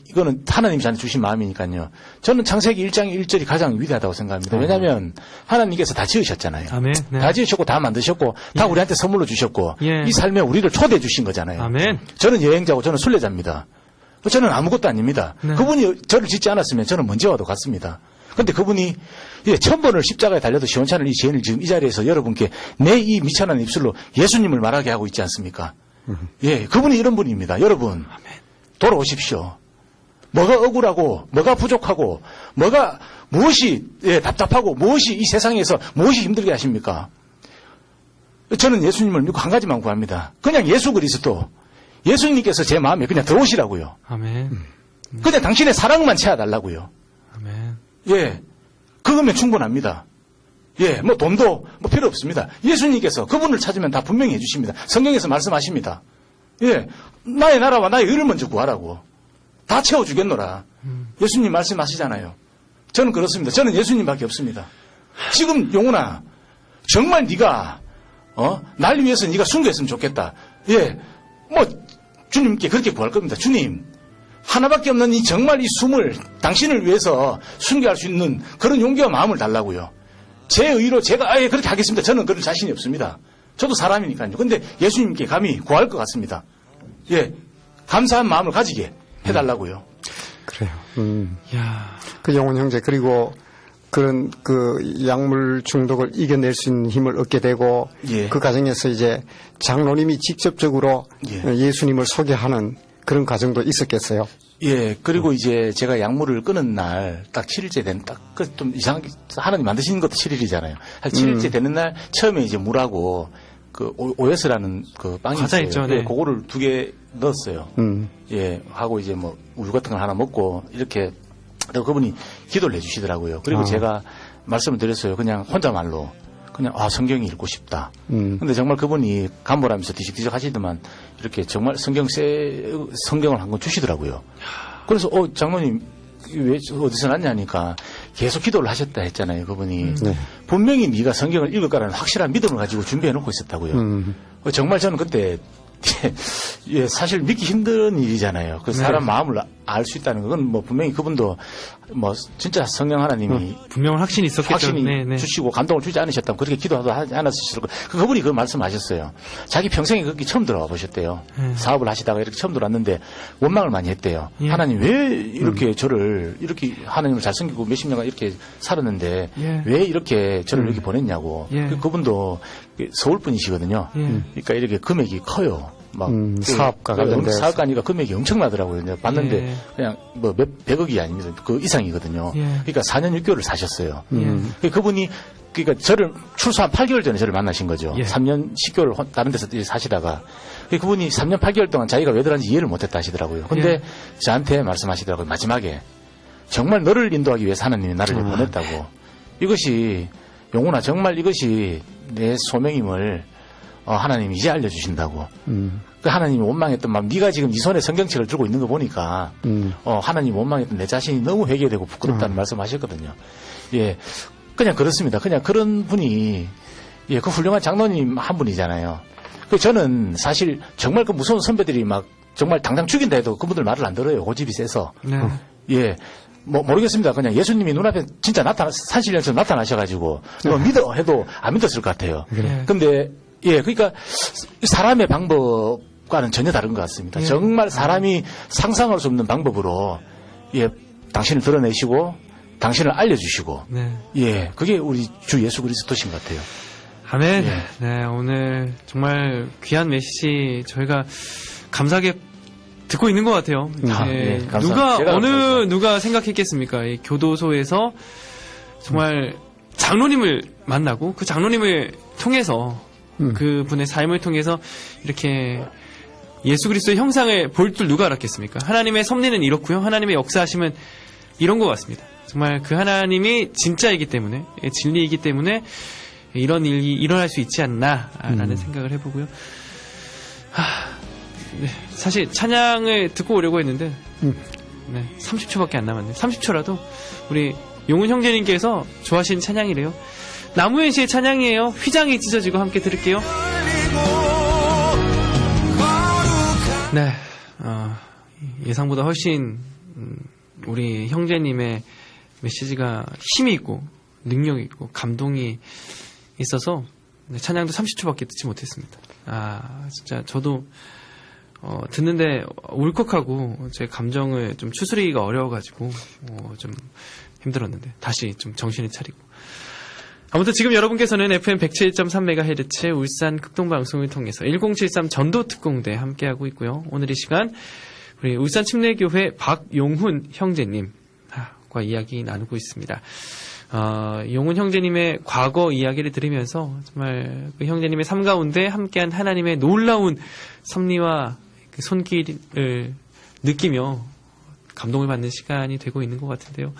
이거는 하나님이 저한테 주신 마음이니까요. 저는 창세기 1장 1절이 가장 위대하다고 생각합니다. 왜냐하면 하나님께서 다 지으셨잖아요. 아멘. 네. 다 지으셨고 다 만드셨고 다 우리한테 선물로 주셨고 예. 이 삶에 우리를 초대해 주신 거잖아요. 아멘. 저는 여행자고 저는 순례자입니다. 저는 아무것도 아닙니다. 네. 그분이 저를 짓지 않았으면 저는 먼지 와도 갔습니다. 그런데 그분이 1000번을 십자가에 달려도 시원찮은 이 죄인을 지금 이 자리에서 여러분께 내 이 미천한 입술로 예수님을 말하게 하고 있지 않습니까? 예, 그분이 이런 분입니다. 여러분 돌아오십시오. 뭐가 억울하고 뭐가 부족하고 무엇이 답답하고 무엇이 이 세상에서 무엇이 힘들게 하십니까? 저는 예수님을 믿고 한 가지만 구합니다. 그냥 예수 그리스도 예수님께서 제 마음에 그냥 들어오시라고요. 아멘. 그냥 당신의 사랑만 채워달라고요. 아멘. 예, 그거면 충분합니다. 예, 돈도 필요 없습니다. 예수님께서 그분을 찾으면 다 분명히 해주십니다. 성경에서 말씀하십니다. 예, 나의 나라와 나의 의를 먼저 구하라고. 다 채워주겠노라. 예수님 말씀하시잖아요. 저는 그렇습니다. 저는 예수님밖에 없습니다. 지금 용훈아, 정말 네가 날 위해서 네가 순교했으면 좋겠다. 예, 주님께 그렇게 구할 겁니다. 주님, 하나밖에 없는 이 정말 이 숨을 당신을 위해서 순교할 수 있는 그런 용기와 마음을 달라고요. 제 의로 제가 그렇게 하겠습니다. 저는 그런 자신이 없습니다. 저도 사람이니까요. 근데 예수님께 감히 구할 것 같습니다. 예, 감사한 마음을 가지게 해달라고요. 그래요. 야. 그 영훈 형제, 그리고 그런 약물 중독을 이겨낼 수 있는 힘을 얻게 되고, 예. 그 과정에서 이제 장로님이 직접적으로 예수님을 소개하는 그런 과정도 있었겠어요. 예, 그리고 이제 제가 약물을 끊은 날, 딱 7일째 된, 좀 이상하게, 하나님 만드시는 것도 7일이잖아요. 한 7일째 되는 날, 처음에 이제 물하고, OS라는 빵이 과자 있어요. 있죠, 네. 예, 그거를 2개 넣었어요. 예, 하고 이제 우유 같은 걸 하나 먹고, 이렇게, 그리고 그분이 기도를 해주시더라고요. 그리고 제가 말씀을 드렸어요. 그냥 혼자말로. 그냥, 성경이 읽고 싶다. 근데 정말 그분이 간보라면서 뒤적뒤적 하시더만, 이렇게 정말 성경을 한 권 주시더라고요. 그래서, 장로님, 왜 어디서 났냐니까 계속 기도를 하셨다 했잖아요. 그분이. 네. 분명히 네가 성경을 읽을 거라는 확실한 믿음을 가지고 준비해 놓고 있었다고요. 정말 저는 그때 예, 사실 믿기 힘든 일이잖아요. 그 사람 마음을 알 수 있다는 건 분명히 그분도 진짜 성령 하나님이 분명한 확신이 있었겠죠. 확신이 네. 주시고 감동을 주지 않으셨다면 그렇게 기도하지 않았을 거예요. 그분이 그 말씀하셨어요. 자기 평생에 그렇게 처음 들어와 보셨대요. 사업을 하시다가 이렇게 처음 들어왔는데 원망을 많이 했대요. 예. 하나님 왜 이렇게 저를 이렇게 하나님을 잘 섬기고 몇십 년간 이렇게 살았는데 예. 왜 이렇게 저를 여기 보냈냐고. 예. 그분도 서울 분이시거든요. 예. 그러니까 이렇게 금액이 커요. 사업가가 된데 사업가니까 금액이 엄청나더라고요. 이제 봤는데 예. 그냥 백억이 아닙니다. 그 이상이거든요. 예. 그러니까 4년 6개월을 사셨어요. 예. 그분이 그러니까 저를 출소한 8개월 전에 저를 만나신 거죠. 예. 3년 10개월 다른 데서 사시다가 그분이 3년 8개월 동안 자기가 왜 들어간지 이해를 못했다 하시더라고요. 근데 예. 저한테 말씀하시더라고요. 마지막에 정말 너를 인도하기 위해서 하나님이 나를 보냈다고. 이것이 용훈아 정말 이것이 내 소명임을 하나님이 이제 알려주신다고. 그 하나님이 원망했던 마음, 네가 지금 네 손에 성경책을 들고 있는 거 보니까 하나님이 원망했던 내 자신이 너무 회개되고 부끄럽다는 말씀하셨거든요. 예, 그냥 그렇습니다. 그냥 그런 분이 그 훌륭한 장로님 한 분이잖아요. 저는 사실 정말 그 무서운 선배들이 막 정말 당장 죽인다 해도 그분들 말을 안 들어요. 고집이 세서. 네. 예. 모르겠습니다. 그냥 예수님이 눈앞에 진짜 산신령처럼 나타나셔가지고, 믿어 해도 안 믿었을 것 같아요. 근데, 그러니까, 사람의 방법과는 전혀 다른 것 같습니다. 정말 사람이 상상할 수 없는 방법으로, 당신을 드러내시고, 당신을 알려주시고, 네. 그게 우리 주 예수 그리스도신 것 같아요. 아멘. 예. 네, 오늘 정말 귀한 메시지 저희가 감사하게 듣고 있는 것 같아요. 네, 감사합니다. 누가 생각했겠습니까? 이 교도소에서 정말 장로님을 만나고 그 장로님을 통해서 그분의 삶을 통해서 이렇게 예수 그리스도의 형상을 볼 줄 누가 알았겠습니까? 하나님의 섭리는 이렇고요. 하나님의 역사하심은 이런 것 같습니다. 정말 그 하나님이 진짜이기 때문에, 진리이기 때문에 이런 일이 일어날 수 있지 않나라는 생각을 해보고요. 네, 사실 찬양을 듣고 오려고 했는데 30초밖에 안 남았네요. 30초라도 우리 용훈 형제님께서 좋아하시는 찬양이래요. 나무현 씨의 찬양이에요. 휘장이 찢어지고 함께 들을게요. 네, 예상보다 훨씬 우리 형제님의 메시지가 힘이 있고 능력이 있고 감동이 있어서 찬양도 30초밖에 듣지 못했습니다. 진짜 저도 듣는데 울컥하고 제 감정을 좀 추스리기가 어려워가지고 좀 힘들었는데 다시 좀 정신을 차리고 아무튼 지금 여러분께서는 FM 107.3MHz 울산 극동방송을 통해서 1073 전도특공대 함께하고 있고요. 오늘 이 시간 우리 울산 침례교회 박용훈 형제님과 이야기 나누고 있습니다. 용훈 형제님의 과거 이야기를 들으면서 정말 그 형제님의 삶 가운데 함께한 하나님의 놀라운 섭리와 그 손길을 느끼며 감동을 받는 시간이 되고 있는 것 같은데요.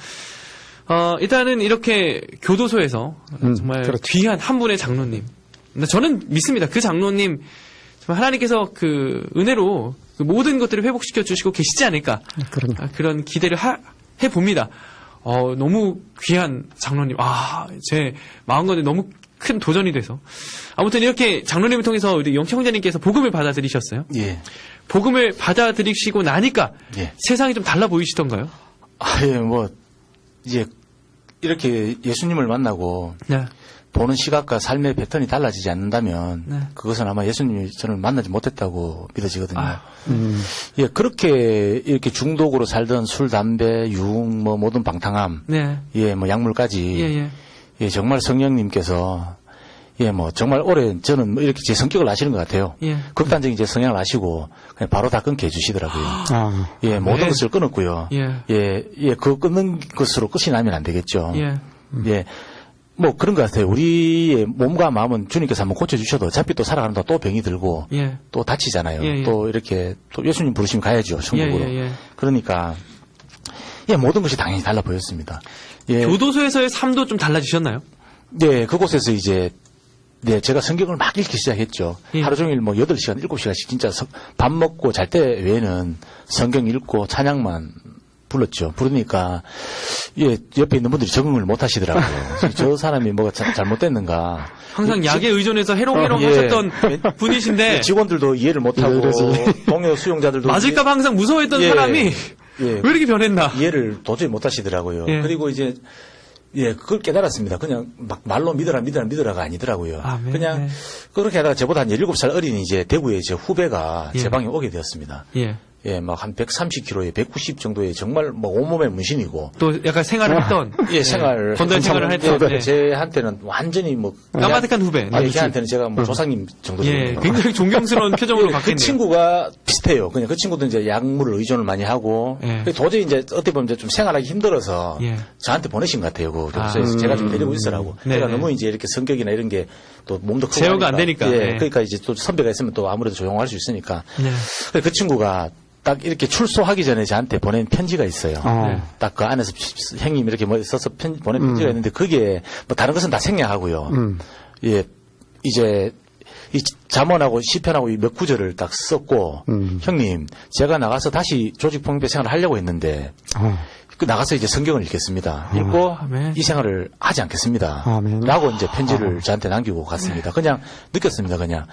일단은 이렇게 교도소에서 정말 그렇죠. 귀한 한 분의 장로님. 저는 믿습니다. 그 장로님, 정말 하나님께서 그 은혜로 그 모든 것들을 회복시켜 주시고 계시지 않을까. 그런 기대를 해봅니다. 너무 귀한 장로님. 제 마음가운데 너무 큰 도전이 돼서. 아무튼 이렇게 장로님을 통해서 우리 영치 형제님께서 복음을 받아들이셨어요. 예. 복음을 받아들이시고 나니까 예. 세상이 좀 달라 보이시던가요? 이제 이렇게 예수님을 만나고 네. 보는 시각과 삶의 패턴이 달라지지 않는다면 네. 그것은 아마 예수님이 저를 만나지 못했다고 믿어지거든요. 예, 그렇게 이렇게 중독으로 살던 술, 담배, 유흥, 모든 방탕함, 네. 예, 약물까지, 예, 정말 성령님께서 예, 정말 오래 저는 이렇게 제 성격을 아시는 것 같아요. 예. 극단적인 제 성향을 아시고 그냥 바로 다 끊게 해주시더라고요. 예, 모든 네. 것을 끊었고요. 예. 그 끊는 것으로 끝이 나면 안 되겠죠. 예. 예. 그런 것 같아요. 우리의 몸과 마음은 주님께서 한번 고쳐주셔도 어차피 또 살아가는 동안 또 병이 들고 예. 또 다치잖아요. 예. 또 이렇게 또 예수님 부르시면 가야죠. 천국으로. 예. 그러니까 예, 모든 것이 당연히 달라 보였습니다. 예. 교도소에서의 삶도 좀 달라지셨나요? 네, 그곳에서 이제 네, 제가 성경을 막 읽기 시작했죠. 예. 하루 종일 8시간, 7시간씩 진짜 밥 먹고 잘 때 외에는 성경 읽고 찬양만 불렀죠. 부르니까 예, 옆에 있는 분들이 적응을 못 하시더라고요. 저 사람이 뭐가 잘못됐는가. 항상 약에 의존해서 해롱해롱 예. 하셨던 분이신데 직원들도 이해를 못하고 동료 수용자들도 맞을까봐 항상 무서워했던 예. 사람이 예. 왜 이렇게 변했나. 이해를 도저히 못 하시더라고요. 예. 그리고 이제 예, 그걸 깨달았습니다. 그냥 막 말로 믿어라가 아니더라고요. 네. 그냥 네. 그렇게 하다가 저보다 한 17살 어린 이제 대구의 제 후배가 예. 제 방에 오게 되었습니다. 예. 예, 한 130kg에 190 정도의 정말 온몸에 문신이고. 또 약간 생활을 했던. 예, 생활. 건달 생활을 했던. 예, 제한테는 완전히 까마득한 후배. 예, 걔한테는 제가 조상님 정도 예, 되거든요. 굉장히 존경스러운 표정으로 그 바뀌네요. 친구가 비슷해요. 그냥 그 친구도 이제 약물을 의존을 많이 하고. 예. 도저히 이제 어떻게 보면 이제 좀 생활하기 힘들어서. 예. 저한테 보내신 것 같아요. 그래서 제가 좀 데리고 있으라고. 네, 제가 네. 너무 이제 이렇게 성격이나 이런 게 또 몸도 크고. 제어가 하니까. 안 되니까. 예. 네. 그러니까 이제 또 선배가 있으면 또 아무래도 조용할 수 있으니까. 네. 그 친구가 딱 이렇게 출소하기 전에 저한테 보낸 편지가 있어요. 네. 딱 그 안에서 형님 이렇게 써서 보낸 편지가 있는데 그게 다른 것은 다 생략하고요. 예, 이제 이 잠언하고 시편하고 이 몇 구절을 딱 썼고 형님 제가 나가서 다시 조직폭력배 생활을 하려고 했는데 그 나가서 이제 성경을 읽겠습니다. 읽고 아멘. 이 생활을 하지 않겠습니다. 아멘. 라고 이제 편지를 저한테 남기고 갔습니다. 그냥 느꼈습니다. 그냥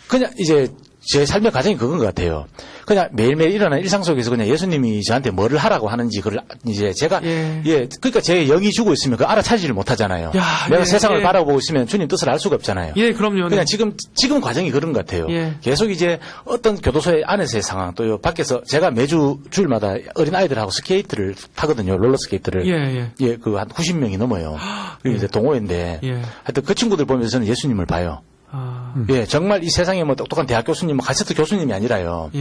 그냥 이제 제 삶의 과정이 그건 것 같아요. 그냥 매일매일 일어나는 일상 속에서 그냥 예수님이 저한테 뭐를 하라고 하는지 그걸 이제 제가 그러니까 제 영이 주고 있으면 그 알아차지를 못 하잖아요. 내가 세상을 바라보고 있으면 주님 뜻을 알 수가 없잖아요. 예, 그럼요. 그냥 지금 과정이 그런 것 같아요. 예. 계속 이제 어떤 교도소의 안에서의 상황 또 밖에서 제가 매주 주일마다 어린 아이들하고 스케이트를 타거든요. 롤러 스케이트를. 예. 그 한 90명이 넘어요. 그리고 이제 동호회인데 하여튼 그 친구들 보면서 저는 예수님을 봐요. 예, 정말 이 세상에 똑똑한 대학 교수님, 가르쳤던 교수님이 아니라요.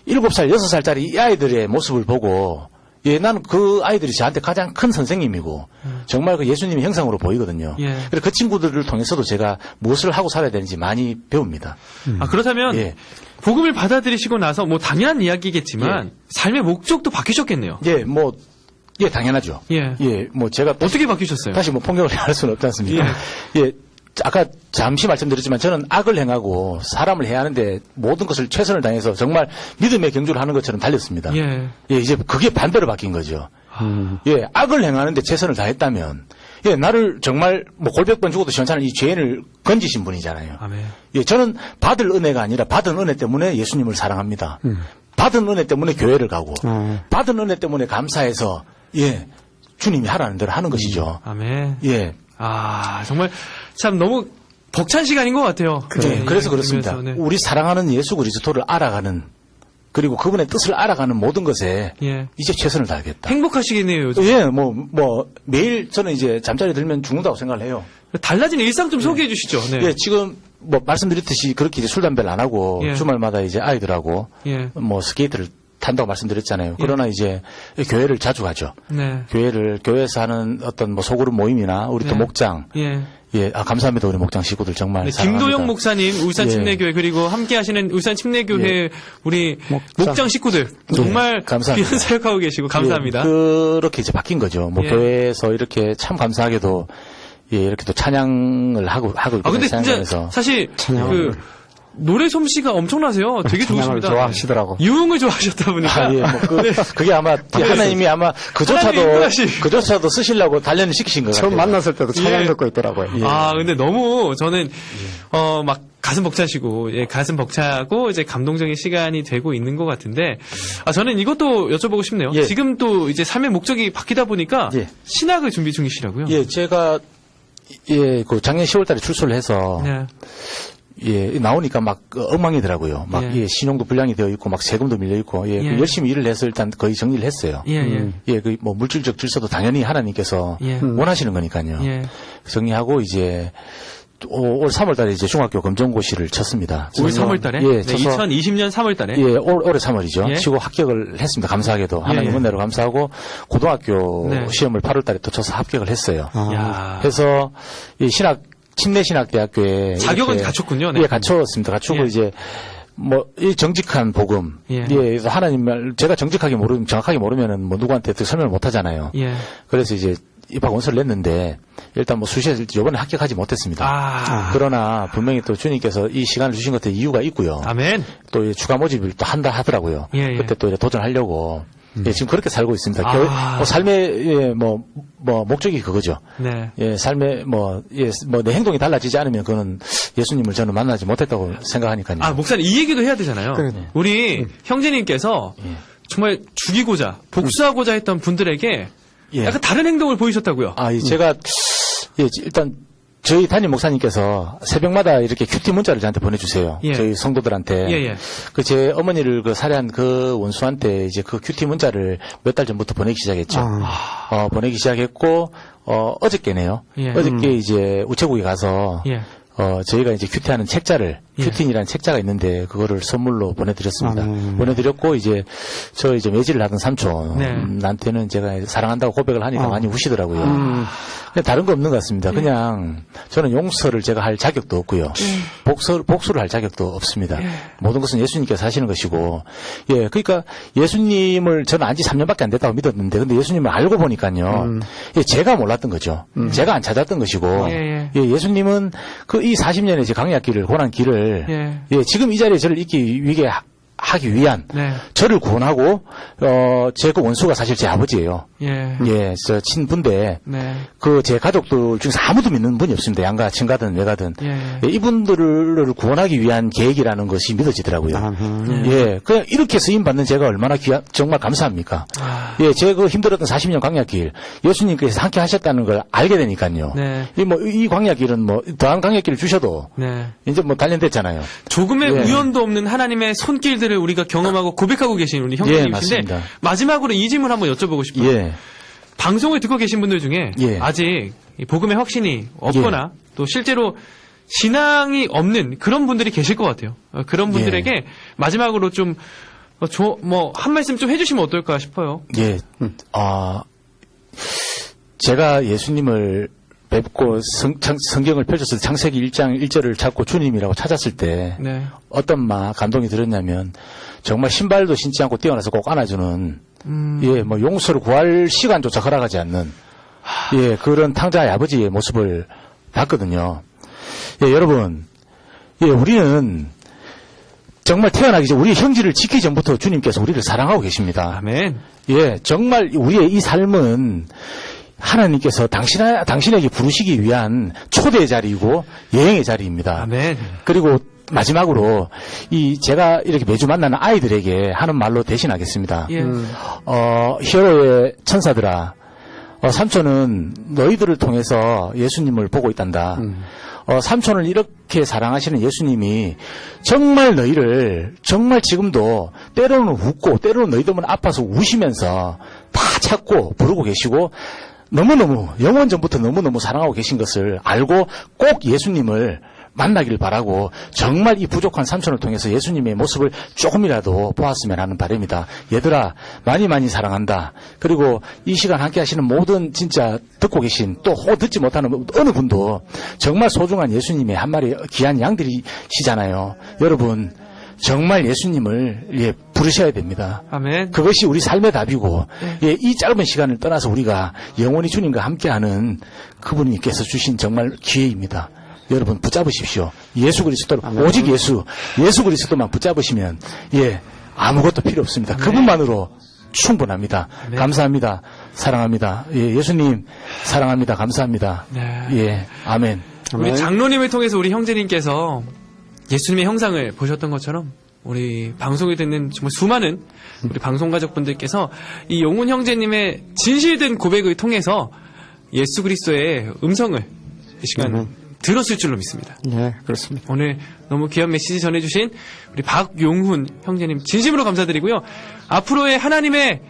7살, 6살짜리 이 아이들의 모습을 보고, 예, 나는 그 아이들이 저한테 가장 큰 선생님이고, 정말 그 예수님의 형상으로 보이거든요. 그래서 그 친구들을 통해서도 제가 무엇을 하고 살아야 되는지 많이 배웁니다. 그렇다면, 복음을 받아들이시고 나서 당연한 이야기겠지만, 삶의 목적도 바뀌셨겠네요. 예, 당연하죠. 제가. 어떻게 바뀌셨어요? 다시 폭력을 할 수는 없지 않습니까? 아까 잠시 말씀드렸지만 저는 악을 행하고 사람을 해야 하는데 모든 것을 최선을 다해서 정말 믿음의 경주를 하는 것처럼 달렸습니다. 이제 그게 반대로 바뀐 거죠. 악을 행하는데 최선을 다했다면, 나를 정말 골백번 죽어도 시원찮은 이 죄인을 건지신 분이잖아요. 아멘. 저는 받을 은혜가 아니라 받은 은혜 때문에 예수님을 사랑합니다. 받은 은혜 때문에 교회를 가고 아. 받은 은혜 때문에 감사해서 주님이 하라는 대로 하는 것이죠. 아멘. 예. 아, 정말 참 너무 벅찬 시간인 것 같아요. 네, 그래서 그렇습니다. 들으면서, 네. 우리 사랑하는 예수 그리스도를 알아가는 그리고 그분의 뜻을 알아가는 모든 것에 예. 이제 최선을 다하겠다. 행복하시겠네요, 요즘. 예, 매일 저는 이제 잠자리 들면 죽는다고 생각을 해요. 달라진 일상 좀 소개해 주시죠. 네. 예, 지금 말씀드렸듯이 그렇게 이제 술, 담배를 안 하고 예. 주말마다 이제 아이들하고 예. 스케이트를 탄다고 말씀드렸잖아요. 그러나 이제 교회를 자주 가죠. 네. 교회에서 하는 어떤 소그룹 모임이나 우리 또 네. 목장. 예. 예, 감사합니다. 우리 목장 식구들 정말 네, 사랑합니다. 김도영 목사님, 울산 예. 침례교회, 그리고 함께 하시는 울산 침례교회 우리 목장 식구들, 정말 감사합니다. 귀한 사역하고 계시고, 감사합니다. 예, 그렇게 이제 바뀐 거죠. 예. 교회에서 이렇게 참 감사하게도 이렇게 또 찬양을 하고 있거든요. 근데 진짜 찬양장에서. 사실 찬양을. 노래 솜씨가 엄청나세요. 되게 찬양을 좋으십니다. 좋아하시더라고. 유흥을 좋아하셨다 보니까. 예, 그게 아마 하나님이 아마 하나님이 인도하시- 그조차도 쓰시려고 단련을 시키신 것 같아요. 처음 만났을 때도 찬양 예. 듣고 있더라고요. 아, 근데 너무 저는, 막 가슴 벅차시고, 가슴 벅차고, 이제 감동적인 시간이 되고 있는 것 같은데, 저는 이것도 여쭤보고 싶네요. 예. 지금 또 이제 삶의 목적이 바뀌다 보니까, 예. 신학을 준비 중이시라고요? 예, 제가 그 작년 10월달에 출소를 해서 네. 나오니까 막 엉망이더라고요. 막 예. 신용도 불량이 되어 있고 막 세금도 밀려 있고 그 예. 열심히 일을 해서 일단 거의 정리를 했어요. 예, 예. 그 물질적 질서도 당연히 하나님께서 예. 원하시는 거니까요. 예. 정리하고 이제 올 3월달에 이제 중학교 검정고시를 쳤습니다. 올 3월 달에? 예, 네, 쳐서 2020년 3월 달에? 예, 올해 3월이죠. 예. 치고 합격을 했습니다. 감사하게도. 하나님 예. 은혜로 감사하고 고등학교 네. 시험을 8월 달에 또 쳐서 합격을 했어요. 야. 해서 이 침례신학대학교에 자격은 이렇게 갖췄군요. 네. 예, 갖췄습니다. 갖추고 예. 이제 이 정직한 복음. 예. 그래서 하나님 말 제가 정정하게 모르면은 누구한테 설명을 못 하잖아요. 예. 그래서 이제 입학 원서를 냈는데 일단 수시에서 이번에 합격하지 못했습니다. 그러나 분명히 또 주님께서 이 시간을 주신 것에 이유가 있고요. 아멘. 또 추가 모집을 또 한다 하더라고요. 예, 예. 그때 또 도전하려고. 지금 그렇게 살고 있습니다. 아. 삶의 목적이 그거죠. 네. 삶의 내 행동이 달라지지 않으면 그거는 예수님을 저는 만나지 못했다고 생각하니까요. 목사님, 이 얘기도 해야 되잖아요. 그래. 우리 형제님께서 정말 죽이고자, 복수하고자 했던 분들에게 예. 약간 다른 행동을 보이셨다고요. 제가 일단 저희 담임 목사님께서 새벽마다 이렇게 큐티 문자를 저한테 보내주세요. 예. 저희 성도들한테. 예, 예. 제 어머니를 살해한 그 원수한테 이제 그 큐티 문자를 몇 달 전부터 보내기 시작했죠. 보내기 시작했고, 어저께네요. 예. 어저께 이제 우체국에 가서, 예. 저희가 이제 큐티하는 책자를, 예. 큐틴이라는 책자가 있는데, 그거를 선물로 보내드렸습니다. 아, 보내드렸고, 저 매질을 하던 삼촌, 네. 나한테는 제가 사랑한다고 고백을 하니까 많이 우시더라고요. 그냥 다른 거 없는 것 같습니다. 그냥, 저는 용서를 제가 할 자격도 없고요. 복수를 할 자격도 없습니다. 모든 것은 예수님께서 하시는 것이고, 그러니까 예수님을 저는 안지 3년밖에 안 됐다고 믿었는데, 근데 예수님을 알고 보니까요, 제가 몰랐던 거죠. 제가 안 찾았던 것이고, 예수님은 이 40년의 제 강약길을, 고난길을, 지금 이 자리에 저를 있기 위해 하기 위한, 네. 저를 구원하고, 제 그 원수가 사실 제 아버지예요. 예. 저 친분데, 네. 제 가족들 중에서 아무도 믿는 분이 없습니다. 양가, 친가든 외가든. 예. 이분들을 구원하기 위한 계획이라는 것이 믿어지더라고요. 그냥 이렇게 쓰임받는 제가 얼마나 정말 감사합니까? 제 그 힘들었던 40년 광야길, 예수님께서 함께 하셨다는 걸 알게 되니까요. 네. 이 광야길은 더한 광야길을 주셔도, 네. 이제 단련됐잖아요. 조금의 예. 우연도 없는 하나님의 손길들을 우리가 경험하고 고백하고 계신 우리 형제님이신데, 맞습니다. 마지막으로 이 질문 한번 여쭤보고 싶어요. 방송을 듣고 계신 분들 중에 아직 이 복음의 확신이 없거나 또 실제로 신앙이 없는 그런 분들이 계실 것 같아요. 그런 분들에게 마지막으로 좀 한 말씀 좀 해주시면 어떨까 싶어요. 제가 예수님을 뵙고 성경을 펼쳐서 창세기 1장 1절을 찾고 주님이라고 찾았을 때 네. 어떤 감동이 들었냐면 정말 신발도 신지 않고 뛰어나서 꼭 안아주는 용서를 구할 시간조차 허락하지 않는 그런 탕자의 아버지의 모습을 봤거든요. 여러분, 우리는 정말 태어나기 전 우리의 형질을 지키기 전부터 주님께서 우리를 사랑하고 계십니다. 아멘. 정말 우리의 이 삶은 하나님께서 당신에게 부르시기 위한 초대의 자리이고 예행의 자리입니다. 아멘. 그리고 마지막으로 제가 이렇게 매주 만나는 아이들에게 하는 말로 대신하겠습니다. 예. 히어로의 천사들아, 삼촌은 너희들을 통해서 예수님을 보고 있단다. 삼촌을 이렇게 사랑하시는 예수님이 정말 너희를 정말 지금도 때로는 웃고 때로는 너희들은 아파서 우시면서 다 찾고 부르고 계시고 너무너무 영원 전부터 너무너무 사랑하고 계신 것을 알고 꼭 예수님을 만나기를 바라고 정말 이 부족한 삼촌을 통해서 예수님의 모습을 조금이라도 보았으면 하는 바람이다. 얘들아 많이 사랑한다. 그리고 이 시간 함께 하시는 모든 진짜 듣고 계신 또 혹 듣지 못하는 어느 분도 정말 소중한 예수님의 한 마리 귀한 양들이시잖아요. 여러분 정말 예수님을 부르셔야 됩니다. 아멘. 그것이 우리 삶의 답이고 이 짧은 시간을 떠나서 우리가 영원히 주님과 함께하는 그분께서 주신 정말 기회입니다. 여러분 붙잡으십시오. 예수 그리스도를 오직 예수 그리스도만 붙잡으시면 아무것도 필요 없습니다. 그분만으로 충분합니다. 네. 감사합니다. 사랑합니다. 예수님 사랑합니다. 감사합니다. 네. 아멘. 우리 장로님을 통해서 우리 형제님께서 예수님의 형상을 보셨던 것처럼 우리 방송을 듣는 정말 수많은 우리 방송 가족분들께서 이 용훈 형제님의 진실된 고백을 통해서 예수 그리스도의 음성을 이 시간 들었을 줄로 믿습니다. 예, 그렇습니다. 오늘 너무 귀한 메시지 전해주신 우리 박용훈 형제님 진심으로 감사드리고요. 앞으로의 하나님의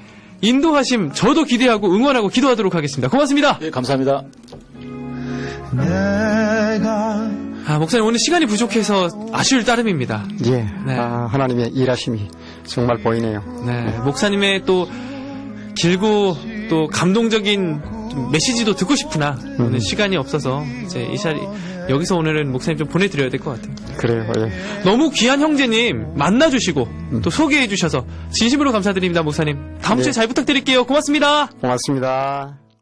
인도하심 저도 기대하고 응원하고 기도하도록 하겠습니다. 고맙습니다. 감사합니다. 목사님 오늘 시간이 부족해서 아쉬울 따름입니다. 예, 네. 하나님의 일하심이 정말 보이네요. 네, 목사님의 또 길고 또 감동적인 좀 메시지도 듣고 싶으나 오늘 시간이 없어서 이제 이 자리 여기서 오늘은 목사님 좀 보내드려야 될 것 같아요. 그래요. 예. 너무 귀한 형제님 만나주시고 또 소개해 주셔서 진심으로 감사드립니다, 목사님. 다음 주에 잘 부탁드릴게요. 고맙습니다. 고맙습니다.